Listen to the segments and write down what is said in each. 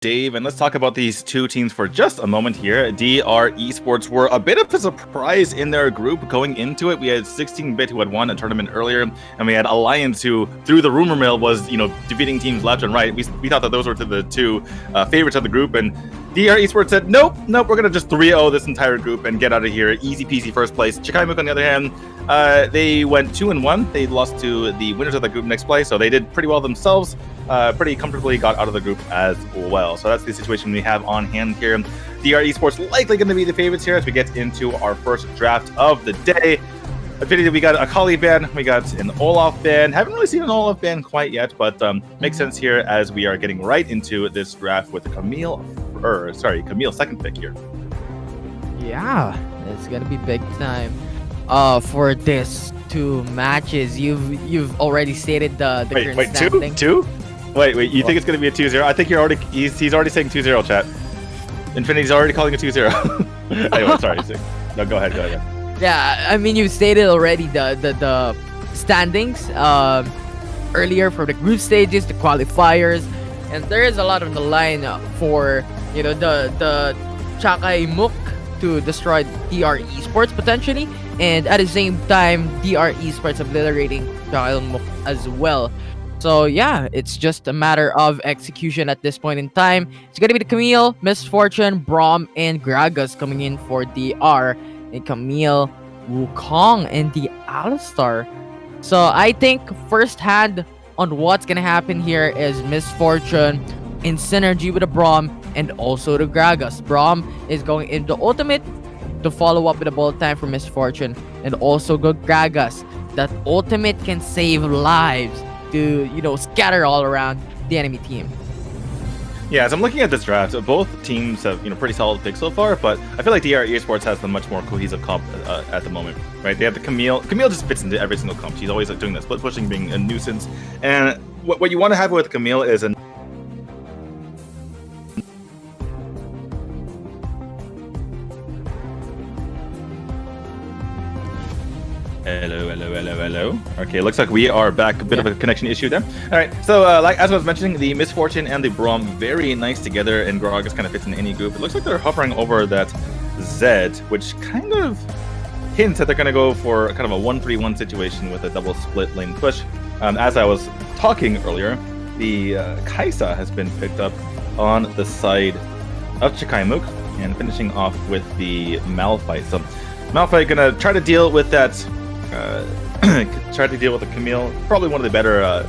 Dave, and let's talk about these two teams for just a moment here. DR Esports were a bit of a surprise in their group going into it. We had 16-bit who had won a tournament earlier, and we had Alliance who, through the rumor mill, was defeating teams left and right. We thought that those were the two favorites of the group, and DR Esports said, nope, we're gonna just 3-0 this entire group and get out of here. Easy peasy first place. CHAKAIMOOK, on the other hand, they went 2-1. They lost to the winners of the group next play, so they did pretty well themselves. Pretty comfortably got out of the group as well. So that's the situation we have on hand here. DR Esports likely going to be the favorites here as we get into our first draft of the day. Affinity, we got a Kali ban, we got an Olaf ban. Haven't really seen an Olaf ban quite yet, but makes sense here as we are getting right into this draft with Camille second pick here. Yeah, it's gonna be big time. For this two matches, you've already stated the current standing. Two? Wait, you think it's going to be a 2-0? I think he's already saying 2-0, chat. Infinity's already calling it 2-0. Anyway, sorry. No, go ahead. Yeah, I mean, you stated already the standings earlier for the group stages, the qualifiers, and there is a lot on the line for the CHAKAIMOOK to destroy DR Esports potentially, and at the same time DR Esports obliterating CHAKAIMOOK as well. So yeah, it's just a matter of execution at this point in time. It's gonna be the Camille, Misfortune, Brawl, and Gragas coming in for DR, and Camille, Wukong, and the Alistar. So I think firsthand on what's gonna happen here is Misfortune in synergy with the Brawl and also the Gragas. Brawl is going into ultimate to follow up with a bullet time for Misfortune, and also go Gragas. That ultimate can save lives to scatter all around the enemy team. Yeah, as I'm looking at this draft, both teams have pretty solid picks so far, but I feel like DR Esports has the much more cohesive comp at the moment, right? They have the Camille. Camille just fits into every single comp. She's always doing that split pushing, being a nuisance, and what you want to have with Camille is a Hello. Okay, looks like we are back. A bit of a connection issue there. All right, so like as I was mentioning, the Misfortune and the Brawl very nice together, and Gragas kind of fits in any group. It looks like they're hovering over that Zed, which kind of hints that they're going to go for kind of a 1-3-1 situation with a double split lane push. As I was talking earlier, the Kaisa has been picked up on the side of CHAKAIMOOK and finishing off with the Malphite. So Malphite gonna try to deal with that. Try to deal with the Camille. Probably one of the better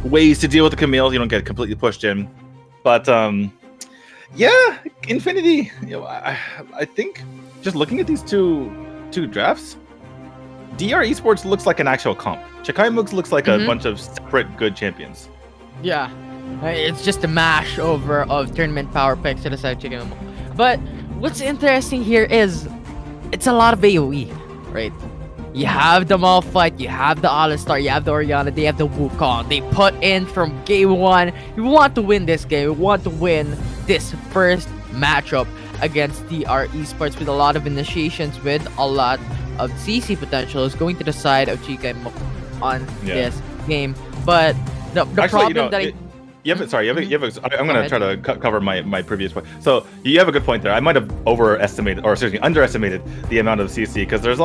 ways to deal with the Camille. You don't get completely pushed in. But yeah, Infinity. I think just looking at these two drafts, DR Esports looks like an actual comp. CHAKAIMOOK looks like a bunch of separate good champions. Yeah, it's just a mash over of tournament power picks to the side of CHAKAIMOOK. But what's interesting here is it's a lot of AoE, right? You have the Malphite, you have the Alistar, you have the Orianna, they have the Wukong. They put in from game one. You want to win this game. You want to win this first matchup against DR Esports with a lot of initiations, with a lot of CC potential is going to the side of CHAKAIMOOK on this game. But the Actually, problem that I'm going to try to cover my previous point. So you have a good point there. I might have underestimated the amount of CC, because there is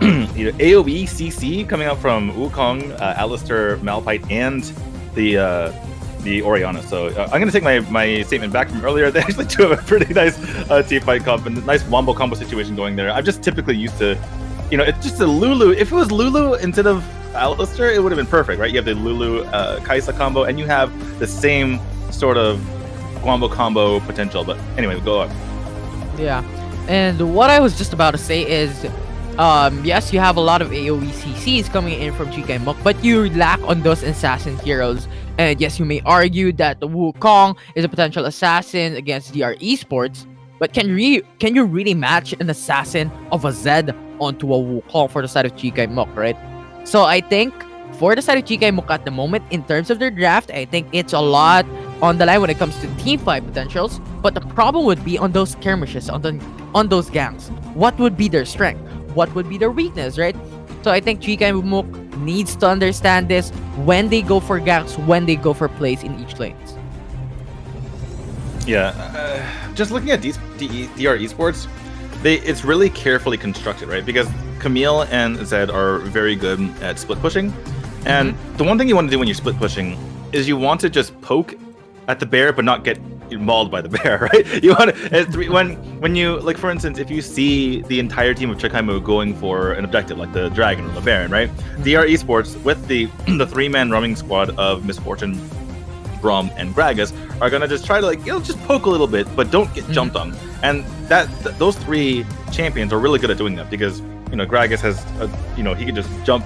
AoE CC coming out from Wukong, Alistar, Malphite, and the Orianna. So I'm going to take my statement back from earlier. They actually do have a pretty nice team fight comp and a nice wombo combo situation going there. I'm just typically used to, it's just a Lulu. If it was Lulu instead of Alistar, it would have been perfect, right? You have the Lulu Kaisa combo, and you have the same sort of wombo combo potential. But anyway, go on. Yeah, and what I was just about to say is, yes, you have a lot of AoE CCs coming in from CHAKAIMOOK, but you lack on those assassin heroes. And yes, you may argue that the Wukong is a potential assassin against DR Esports, but can you really match an assassin of a Zed onto a Wukong for the side of CHAKAIMOOK, right? So I think for the side of CHAKAIMOOK at the moment, in terms of their draft, I think it's a lot on the line when it comes to team fight potentials. But the problem would be on those skirmishes, on those ganks. What would be their strength? What would be their weakness, right? So I think CHAKAIMOOK needs to understand this when they go for ganks, when they go for plays in each lanes. Yeah, just looking at DR Esports, it's really carefully constructed, right? Because Camille and Zed are very good at split pushing, and the one thing you want to do when you're split pushing is you want to just poke at the bear, but not get mauled by the bear, right? You want to when you, like, for instance, if you see the entire team of CHAKAIMOOK going for an objective like the dragon or the baron, right? DR Esports with the 3-man roaming squad of Misfortune, Brawl, and Gragas are gonna just try to, like, just poke a little bit, but don't get jumped on. And those 3 champions are really good at doing that because Gragas has he can just jump.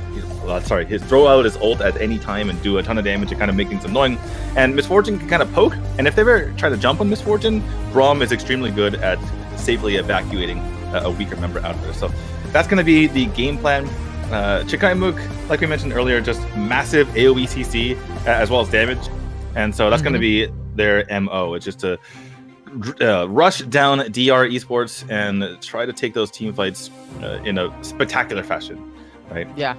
His throw out his ult at any time and do a ton of damage and kind of make things annoying. And Misfortune can kind of poke. And if they ever try to jump on Misfortune, Brawl is extremely good at safely evacuating a weaker member out of there. So that's going to be the game plan. CHAKAIMOOK, like we mentioned earlier, just massive AoE CC as well as damage. And so that's going to be their MO. It's just to rush down DR Esports and try to take those team fights in a spectacular fashion, right? Yeah.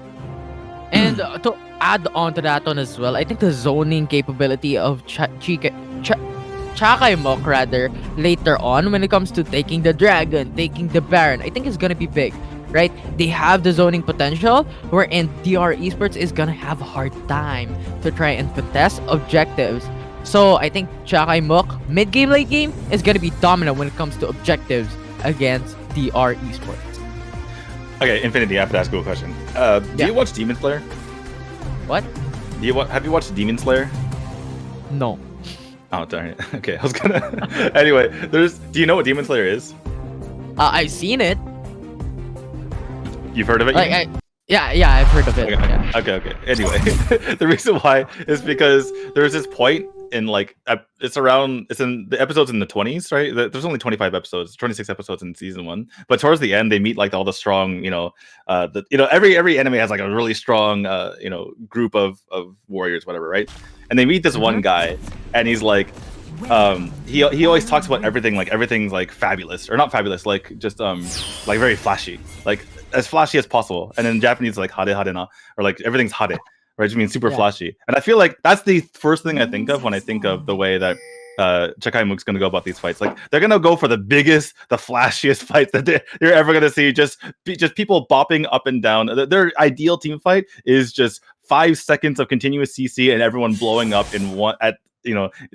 And to add on to that one as well, I think the zoning capability of CHAKAIMOOK rather later on when it comes to taking the dragon, taking the baron, I think is gonna be big, right? They have the zoning potential, wherein DR Esports is gonna have a hard time to try and contest objectives. So I think CHAKAIMOOK mid game, late game is gonna be dominant when it comes to objectives against DR Esports. Okay, Infinity, I have to ask you a question. Do you watch Demon Slayer? What? Have you watched Demon Slayer? No. Oh, darn it. Okay, I was gonna... Anyway, do you know what Demon Slayer is? I've seen it. You've heard of it? Yeah, I've heard of it. Okay, yeah. okay. Anyway, the reason why is because there's this point in, like, it's in the episodes in the 20s, right? There's only 25 episodes, 26 episodes in season 1. But towards the end, they meet, like, all the strong, every anime has, like, a really strong, group of warriors, whatever, right? And they meet this one guy, and he's like, he always talks about everything, like, everything's, like, fabulous, or not fabulous, like, just like very flashy, like as flashy as possible. And in Japanese, like hare hare na, or like everything's hare, right? Which means super flashy. And I feel like that's the first thing I think of when I think of the way that CHAKAIMOOK's going to go about these fights. Like, they're going to go for the biggest, the flashiest fights that you're ever going to see. Just people bopping up and down. Their ideal team fight is just 5 seconds of continuous CC and everyone blowing up in one at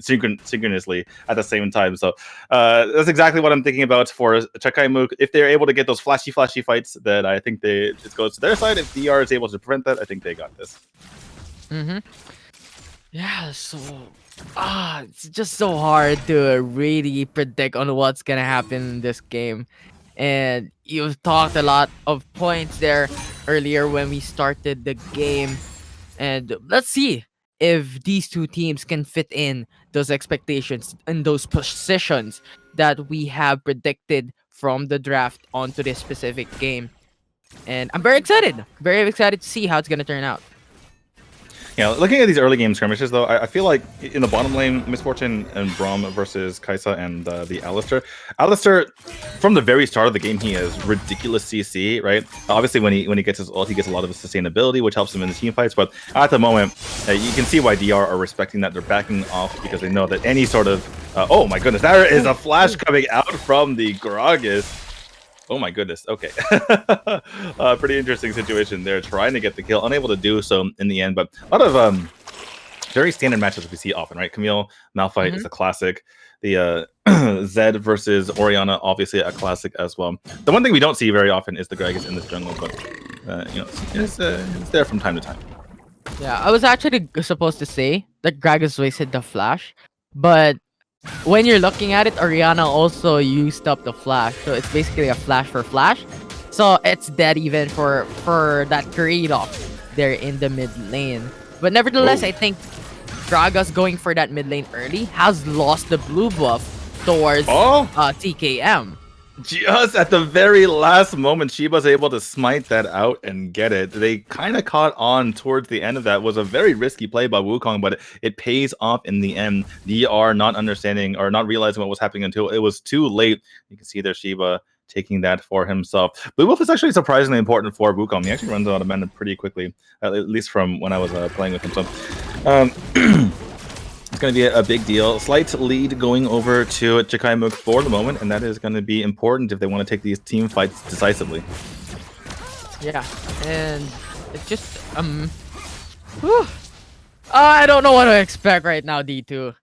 synchronously at the same time. So that's exactly what I'm thinking about for CHAKAIMOOK. If they're able to get those flashy fights, then I think it goes to their side. If DR is able to prevent that, I think they got this. Yeah, so it's just so hard to really predict on what's gonna happen in this game. And you've talked a lot of points there earlier when we started the game. And let's see if these two teams can fit in those expectations and those positions that we have predicted from the draft onto this specific game. And I'm very excited to see how it's going to turn out. Yeah, looking at these early game skirmishes, though, I feel like in the bottom lane, Misfortune and Brawl versus Kai'Sa and the Alistar. Alistar, from the very start of the game, he has ridiculous CC, right? Obviously, when he gets his ult, he gets a lot of sustainability, which helps him in the team fights. But at the moment, you can see why DR are respecting that. They're backing off because they know that any sort of... oh my goodness, there is a flash coming out from the Gragas. Oh my goodness. Okay. Pretty interesting situation. They're trying to get the kill, unable to do so in the end. But a lot of very standard matches we see often, right? Camille, Malphite is a classic. The Zed versus Orianna, obviously a classic as well. The one thing we don't see very often is the Gragas in this jungle, but it's there from time to time. Yeah, I was actually supposed to say that Gragas wasted the flash, but when you're looking at it, Orianna also used up the flash, so it's basically a flash for flash. So it's dead even for that trade-off there in the mid lane. But nevertheless, I think Gragas going for that mid lane early has lost the blue buff towards TKM. Just at the very last moment, she was able to smite that out and get it. They kind of caught on towards the end of that. It was a very risky play by Wukong, but it pays off in the end. DR not understanding or not realizing what was happening until it was too late. You can see there Shiba taking that for himself. Blue buff is actually surprisingly important for Wukong. He actually runs out of mana pretty quickly, at least from when I was playing with him. So it's going to be a big deal. Slight lead going over to CHAKAIMOOK for the moment, and that is going to be important if they want to take these team fights decisively. Yeah, and it's just I don't know what to expect right now, D2.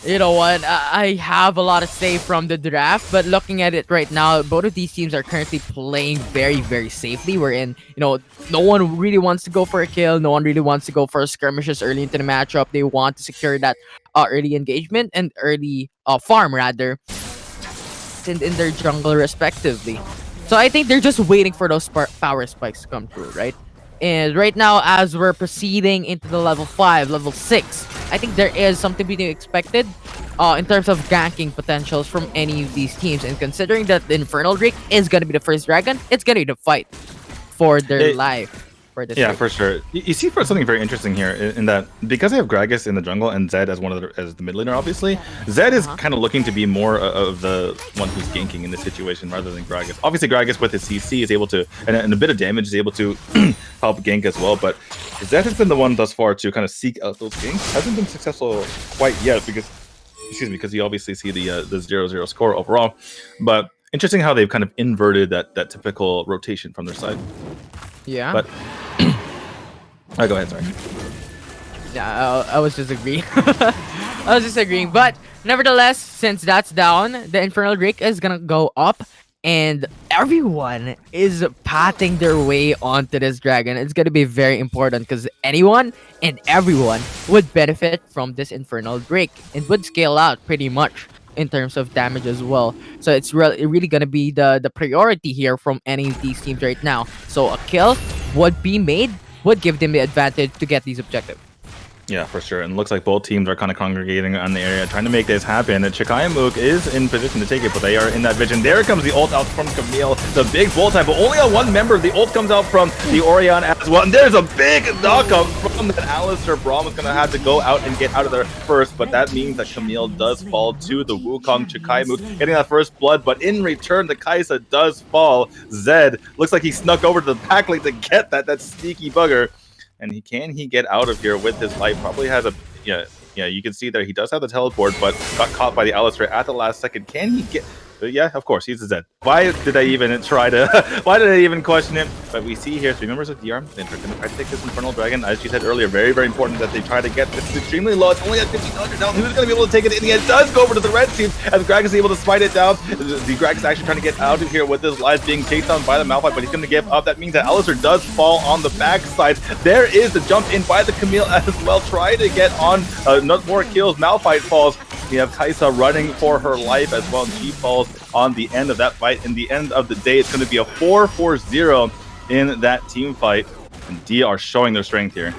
You know what? I have a lot of say from the draft, but looking at it right now, both of these teams are currently playing very, very safely. Wherein, no one really wants to go for a kill. No one really wants to go for skirmishes early into the matchup. They want to secure that early engagement and early farm, rather, in their jungle respectively. So I think they're just waiting for those power spikes to come through, right? And right now, as we're proceeding into the level 5, level 6, I think there is something being expected in terms of ganking potentials from any of these teams. And considering that the Infernal Drake is going to be the first dragon, it's going to be the fight for their life. For this for sure. You see for something very interesting here in that because they have Gragas in the jungle and Zed as as the mid laner, obviously, Zed is kind of looking to be more of the one who's ganking in this situation rather than Gragas. Obviously, Gragas with his CC is able to, and a bit of damage is able to help gank as well, but Zed has been the one thus far to kind of seek out those ganks. Hasn't been successful quite yet because you obviously see the 0-0 score overall, but interesting how they've kind of inverted that typical rotation from their side. Yeah. But oh, go ahead, sorry. Yeah, I was just agreeing. I was just agreeing. But nevertheless, since that's down, the Infernal Drake is gonna go up, and everyone is patting their way onto this dragon. It's gonna be very important because anyone and everyone would benefit from this Infernal Drake and would scale out pretty much in terms of damage as well. So it's really gonna be the priority here from any of these teams right now. So a kill would be made, would give them the advantage to get these objectives. Yeah, for sure. And it looks like both teams are kind of congregating on the area, trying to make this happen. And CHAKAIMOOK is in position to take it, but they are in that vision. There comes the ult out from Camille, the big bull time, but only on one member. The ult comes out from the Orion as well. And there's a big knockup from that Alistar. Brawl is going to have to go out and get out of there first, but that means that Camille does fall to the Wukong. CHAKAIMOOK getting that first blood, but in return, the Kai'Sa does fall. Zed looks like he snuck over to the back lane to get that sneaky bugger. And can he get out of here with his life? Probably has a you can see there he does have the teleport, but got caught by the Alistar at the last second. Can he get? Yeah, of course, he's a Zed. Why did I even try to? Why did I even question him? But we see here 3 members of DR. They're going to try to take this Infernal Dragon. As you said earlier, very, very important that they try to get this. It's extremely low. It's only at 1,500 down. Who's going to be able to take it in the end? Does go over to the red team as Gragas is able to smite it down. The Gragas is actually trying to get out of here with his life being chased down by the Malphite, but he's going to give up. That means that Alistar does fall on the backside. There is the jump in by the Camille as well. Try to get on not more kills. Malphite falls. We have Kai'Sa running for her life as well, and she falls on the end of that fight. In the end of the day, it's going to be a 4-4-0 in that team fight, and D are showing their strength here.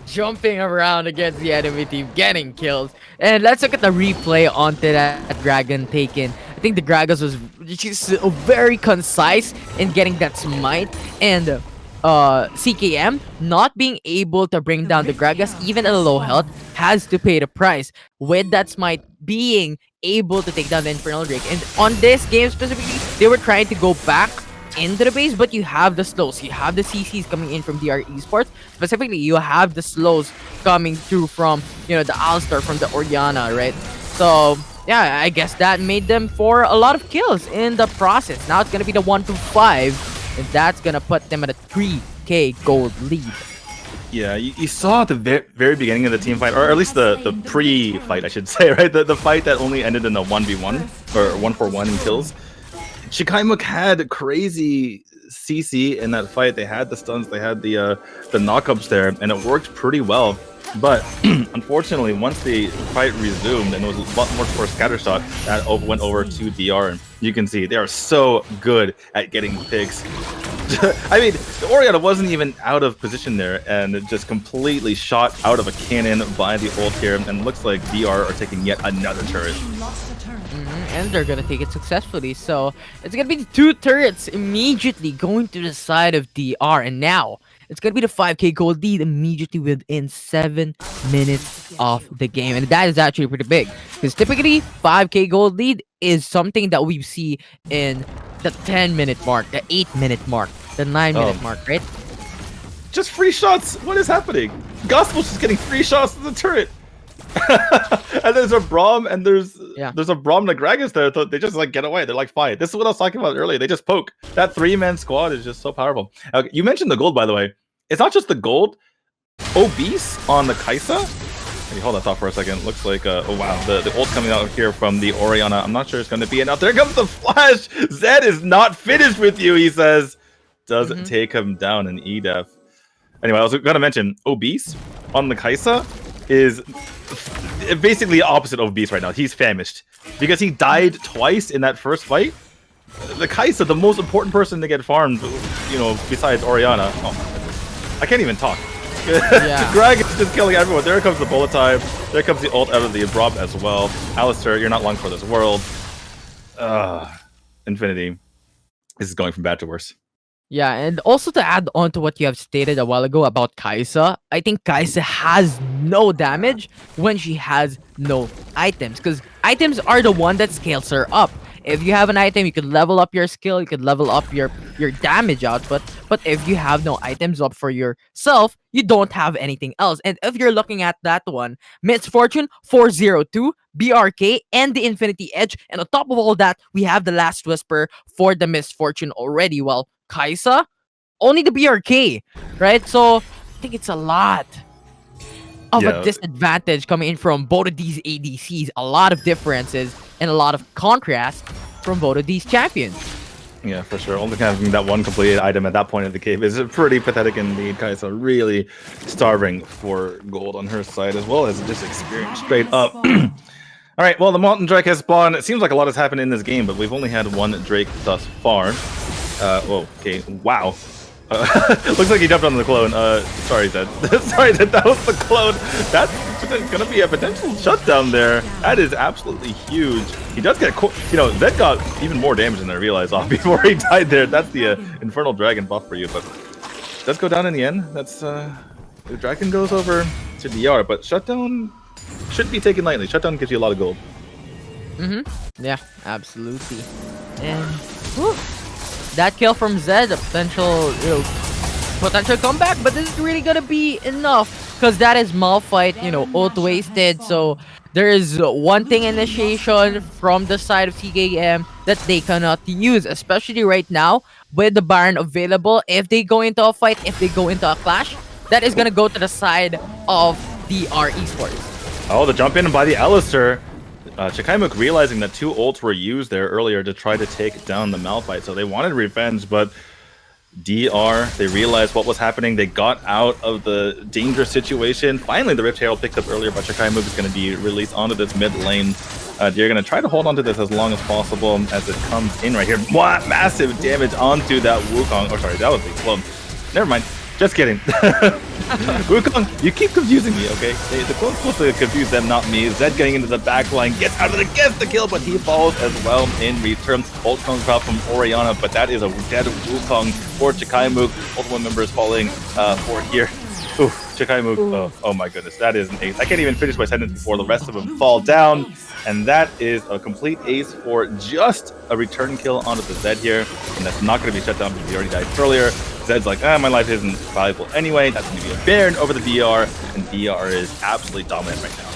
Jumping around against the enemy team, getting kills. And let's look at the replay onto that dragon taken. I think the Gragas was just very concise in getting that smite, and CKM not being able to bring down the Gragas even at a low health has to pay the price with that smite being able to take down the Infernal Drake. And on this game specifically, they were trying to go back into the base, but you have the slows, you have the CCs coming in from DR Esports. Specifically, you have the slows coming through from the Alistar, from the Oriana, right? So yeah, I guess that made them for a lot of kills in the process. Now it's gonna be the 1-5, and that's gonna put them at a 3k gold lead. Yeah, you saw at the very beginning of the team fight, or at least the pre-fight, I should say, right? The fight that only ended in a 1v1 or 1-for-1 in kills. CHAKAIMOOK had crazy CC in that fight. They had the stuns, they had the knockups there, and it worked pretty well. But unfortunately, once the fight resumed and it was a lot more for Scattershot, that went over to DR. And you can see they are so good at getting picks. I mean, the Oriana wasn't even out of position there, and it just completely shot out of a cannon by the ult here. And looks like DR are taking yet another turret. And they're gonna take it successfully. So it's gonna be the 2 turrets immediately going to the side of DR, and now it's gonna be the 5k gold lead immediately within 7 minutes of the game. And that is actually pretty big, because typically 5k gold lead is something that we see in the 10-minute mark, the 8-minute mark, the 9-minute mark, right? Just free shots. What is happening? Gospel's just getting free shots to the turret. And there's a Braum and there's Yeah. a Braum Nagragas there. They just like get away. They're like, fine. This is what I was talking about earlier. They just poke. That 3-man squad is just so powerful. You mentioned the gold, by the way. It's not just the gold. Obese on the Kaisa. Hey, hold that thought for a second. Looks like oh wow, the ult coming out here from the Orianna. I'm not sure it's going to be enough. There comes the flash. Zed is not finished with you. He says, doesn't take him down in EDF. Anyway, I was going to mention Obese on the Kaisa is basically opposite of Obese right now. He's famished because he died twice in that first fight. The Kaisa, the most important person to get farmed, you know, besides Orianna. Oh, I can't even talk. Yeah. Greg is just killing everyone. There comes the bullet time. There comes the ult out of the Braum as well. Alistair, you're not long for this world. Infinity. This is going from bad to worse. Yeah, and also to add on to what you have stated a while ago about Kaisa, I think Kaisa has no damage when she has no items, because items are the one that scales her up. If you have an item, you can level up your skill, you can level up your damage output, but if you have no items up for yourself, you don't have anything else. And if you're looking at that one, Misfortune 402, BRK, and the Infinity Edge, and on top of all that, we have the Last Whisper for the Misfortune already. Well, Kaisa, only the BRK, right? So I think it's a lot of a disadvantage coming in from both of these ADCs. A lot of differences and a lot of contrast from both of these champions. Yeah, for sure. Only having that one completed item at that point of the cave is pretty pathetic indeed. Kaisa really starving for gold on her side, as well as just experience straight up. All right, well, the Mountain Drake has spawned. It seems like a lot has happened in this game, but we've only had one Drake thus far. Oh, okay, wow. Looks like he jumped on the clone. Sorry, Zed. Sorry, that was the clone. That's gonna be a potential shutdown there. That is absolutely huge. He does get, you know, Zed got even more damage than I realized off before he died there. That's the Infernal Dragon buff for you, but it does go down in the end. That's the Dragon goes over to DR, but shutdown shouldn't be taken lightly. Shutdown gives you a lot of gold. Yeah, absolutely. And whew, that kill from Zed, a potential, you know, potential comeback, but this is really gonna be enough because that is Malphite, you know, ult wasted. So there is one thing initiation from the side of TKM that they cannot use, especially right now with the Baron available. If they go into a fight, if they go into a clash, that is gonna go to the side of DR Esports. Oh, the jump in by the Alistair. CHAKAIMOOK realizing that 2 ults were used there earlier to try to take down the Malphite, so they wanted revenge, but DR, they realized what was happening. They got out of the dangerous situation. Finally, the Rift Herald picked up earlier, but CHAKAIMOOK is going to be released onto this mid lane. They're going to try to hold on to this as long as possible as it comes in right here. What? Massive damage onto that Wukong. Oh, sorry, that was the clone. Never mind. Just kidding. Wukong, you keep confusing me, okay? The clone's supposed to confuse them, not me. Zed getting into the back line, gets out of the gets the kill, but he falls as well in return. Ult comes out from Orianna, but that is a dead Wukong for CHAKAIMOOK. Multiple members falling for here. Ooh, CHAKAIMOOK, oh my goodness, that is an ace. I can't even finish my sentence before the rest of them fall down. And that is a complete ace for just a return kill onto the Zed here. And that's not going to be shut down because he already died earlier. Zed's like, my life isn't valuable anyway. That's going to be a Baron over the DR. And DR is absolutely dominant right now.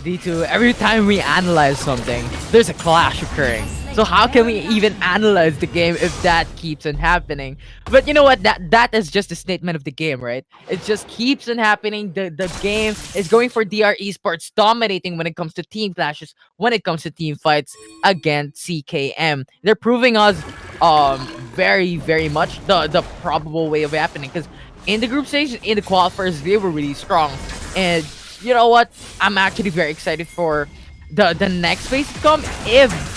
D2, every time we analyze something, there's a clash occurring. So how can we even analyze the game if that keeps on happening? But you know what? That is just a statement of the game, right? It just keeps on happening. The game is going for DR Esports, dominating when it comes to team clashes, when it comes to team fights against CKM. They're proving us very, very much the probable way of happening. Because in the group stage, in the qualifiers, they were really strong. And you know what? I'm actually very excited for the next phase to come if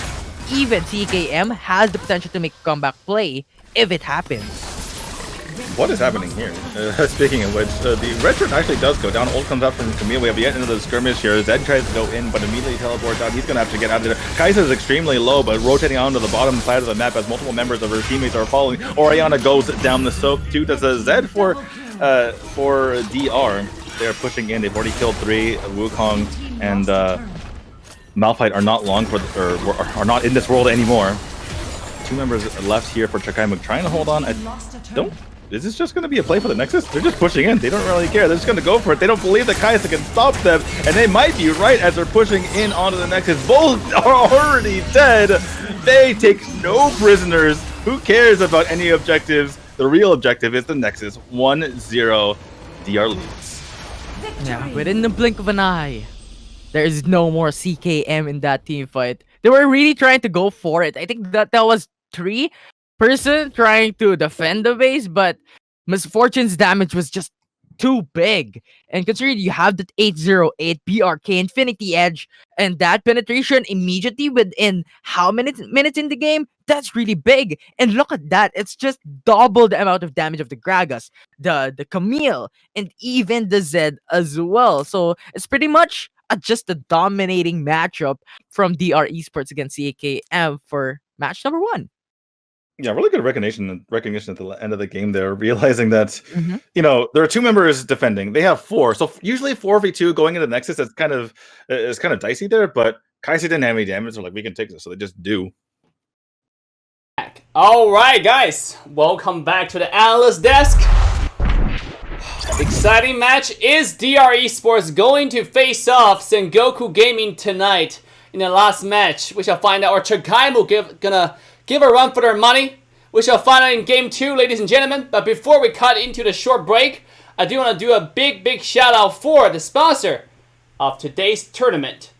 even CKM has the potential to make a comeback play if it happens. What is happening here? Speaking of which, the red turret actually does go down. Ult comes out from Camille. We have yet into the skirmish here. Zed tries to go in, but immediately teleports out. He's going to have to get out of there. Kaisa is extremely low, but rotating onto the bottom side of the map as multiple members of her teammates are following. Orianna goes down the slope too. Does a Zed for DR. They're pushing in. They've already killed 3. Wukong and Malphite are not long for are not in this world anymore. 2 members left here for CHAKAIMOOK trying to hold on. I don't is this just going to be a play for the Nexus? They're just pushing in. They don't really care. They're just going to go for it. They don't believe that Kaisa can stop them, and they might be right as they're pushing in onto the Nexus. Both are already dead. They take no prisoners. Who cares about any objectives? The real objective is the Nexus. 1-0 DR leads. Yeah, within the blink of an eye, there is no more CKM in that team fight. They were really trying to go for it. I think that was 3-person trying to defend the base, but Misfortune's damage was just too big. And considering you have that 808 BRK Infinity Edge and that penetration immediately within how many minutes in the game, that's really big. And look at that, it's just double the amount of damage of the Gragas, the Camille, and even the Zed as well. So it's pretty much just a dominating matchup from DR Esports against CKM for match number 1. Yeah, really good recognition at the end of the game there, realizing that, you know, there are 2 members defending. They have 4. So usually 4v2 going into Nexus is kind of dicey there, but Kaisa didn't have any damage, so like we can take this, so they just do. All right, guys, welcome back to the analyst desk. Exciting match. Is DR Esports going to face off Sengoku Gaming tonight in the last match? We shall find out. Or CHAKAIMOOK gonna give a run for their money? We shall find out in game 2, ladies and gentlemen. But before we cut into the short break, I do want to do a big shout out for the sponsor of today's tournament,